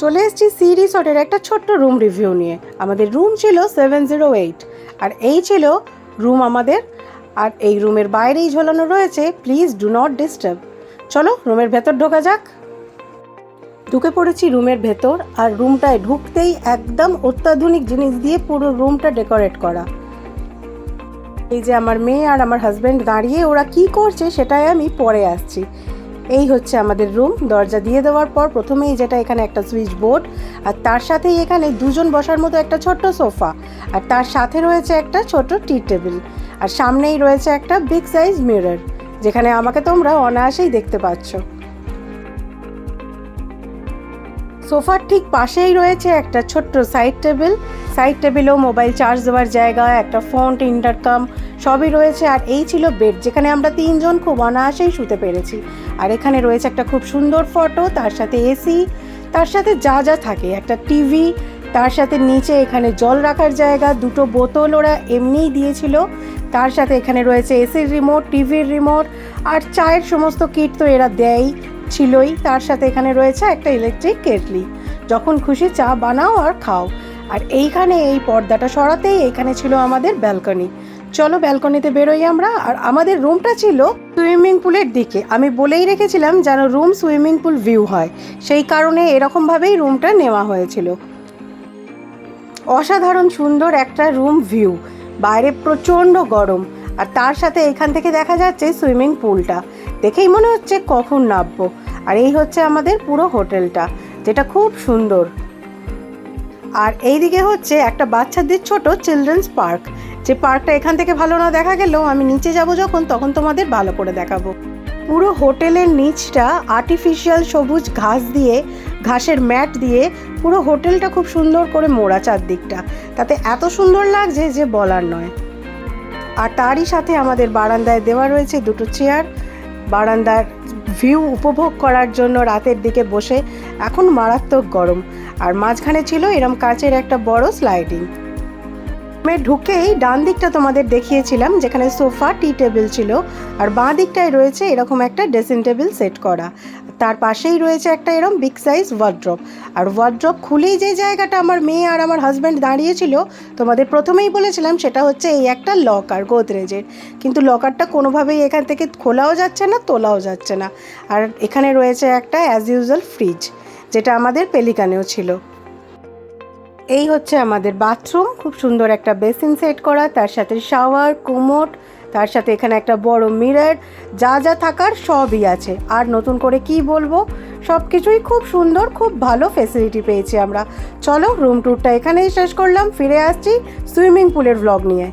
চলে এসেছি সি রিসর্টের একটা ছোট্ট রুম রিভিউ নিয়ে। আমাদের রুম ছিল 708 আর এই ছিল রুম আমাদের। আর এই রুমের বাইরেই ঝোলানো রয়েছে প্লিজ ডু নট ডিস্টার্ব। চলো রুমের ভেতর ঢোকা যাক। ঢুকে পড়েছি রুমের ভেতর, আর রুমটায় ঢুকতেই একদম অত্যাধুনিক জিনিস দিয়ে পুরো রুমটা ডেকোরেট করা। এই যে আমার মেয়ে আর আমার হাজব্যান্ড দাঁড়িয়ে, ওরা কি করছে সেটাই আমি পরে আসছি। এই হচ্ছে আমাদের রুম। দরজা দিয়ে দেওয়ার পর প্রথমেই যেটা এখানে একটা সুইচ বোর্ড, আর তার সাথেই এখানে দুজন বসার মতো একটা ছোট্ট সোফা, আর তার সাথে রয়েছে একটা ছোট টি টেবিল, আর সামনেই রয়েছে একটা বিগ সাইজ মিরর, যেখানে আমাকে তোমরা অনায়াসেই দেখতে পাচ্ছ। সোফার ঠিক পাশেই রয়েছে একটা ছোট্ট সাইড টেবিলেও মোবাইল চার্জ দেওয়ার জায়গা, একটা ফোন, ইন্টারকম সবই রয়েছে। আর এই ছিল বেড, যেখানে আমরা তিনজন খুব অনায়াসেই শুতে পেরেছি। আর এখানে রয়েছে একটা খুব সুন্দর ফটো, তার সাথে এসি, তার সাথে যা যা থাকে, একটা টিভি, তার সাথে নিচে এখানে জল রাখার জায়গা, দুটো বোতল ওরা এমনিই দিয়েছিল, তার সাথে এখানে রয়েছে এসির রিমোট, টিভির রিমোট, আর চায়ের সমস্ত কিট তো এরা দেয়ই ছিলই। তার সাথে এখানে রয়েছে একটা ইলেকট্রিক কেটলি, যখন খুশি চা বানাও আর খাও। আর এইখানে এই পর্দাটা সরাতেই এখানে ছিল আমাদের ব্যালকনি। চলো ব্যালকনিতে বেরোই আমরা। আর আমাদের রুমটা ছিল সুইমিং পুলের দিকে। আমি বলেই রেখেছিলাম যেন রুম সুইমিং পুল ভিউ হয়, সেই কারণে এরকমভাবেই রুমটা নেওয়া হয়েছিল। অসাধারণ সুন্দর একটা রুম ভিউ, বাইরে প্রচণ্ড গরম, আর তার সাথে এখান থেকে দেখা যাচ্ছে সুইমিং পুলটা, দেখেই মনে হচ্ছে কখন নামবো। আর এই হচ্ছে আমাদের পুরো হোটেলটা, যেটা খুব সুন্দর। আর এইদিকে হচ্ছে একটা বাচ্চাদের ছোট চিলড্রেন্স পার্ক, যে পার্কটা এখান থেকে ভালো না দেখা গেলেও আমি নিচে যাব যখন, তখন তোমাদের ভালো করে দেখাবো। পুরো হোটেলের নিচটা আর্টিফিশিয়াল সবুজ ঘাস দিয়ে, ঘাসের ম্যাট দিয়ে পুরো হোটেলটা খুব সুন্দর করে মোড়া চারদিকটা, তাতে এত সুন্দর লাগছে যে বলার নয়। আর তারই সাথে আমাদের বারান্দায় দেওয়া রয়েছে দুটো চেয়ার, বারান্দার ভিউ উপভোগ করার জন্য রাতের দিকে বসে। এখন মারাত্মক গরম, আর মাঝখানে ছিল এরম কাচের একটা বড় স্লাইডিং। ঢুকেই ডান দিকটা তোমাদের দেখিয়েছিলাম, যেখানে সোফা, টি টেবিল ছিল, আর বাঁ দিকটায় রয়েছে এরকম একটা ড্রেসিং টেবিল সেট করা, তার পাশেই রয়েছে একটা এরকম বিগ সাইজ ওয়ার্ড্রপ। আর ওয়ার্ড্রপ খুলেই যে জায়গাটা আমার মেয়ে আর আমার হাজব্যান্ড দাঁড়িয়েছিল, তোমাদের প্রথমেই বলেছিলাম সেটা হচ্ছে এই একটা লকার গোদরেজের, কিন্তু লকারটা কোনোভাবেই এখান থেকে খোলাও যাচ্ছে না, তোলাও যাচ্ছে না। আর এখানে রয়েছে একটা অ্যাজ ইউজুয়াল ফ্রিজ, যেটা আমাদের পেলিকানেও ছিল। এই হচ্ছে আমাদের বাথরুম, খুব সুন্দর একটা বেসিন সেট করা, তার সাথে শাওয়ার, কোমোড, তার সাথে এখানে একটা বড় মিরর, যা যা থাকার সবই আছে। আর নতুন করে কি বলবো, সব কিছুই খুব সুন্দর, খুব ভালো ফেসিলিটি পেয়েছি আমরা। চলো রুম ট্যুরটা এখানেই শেষ করলাম, ফিরে আসছি সুইমিং পুলের ভ্লগ নিয়ে।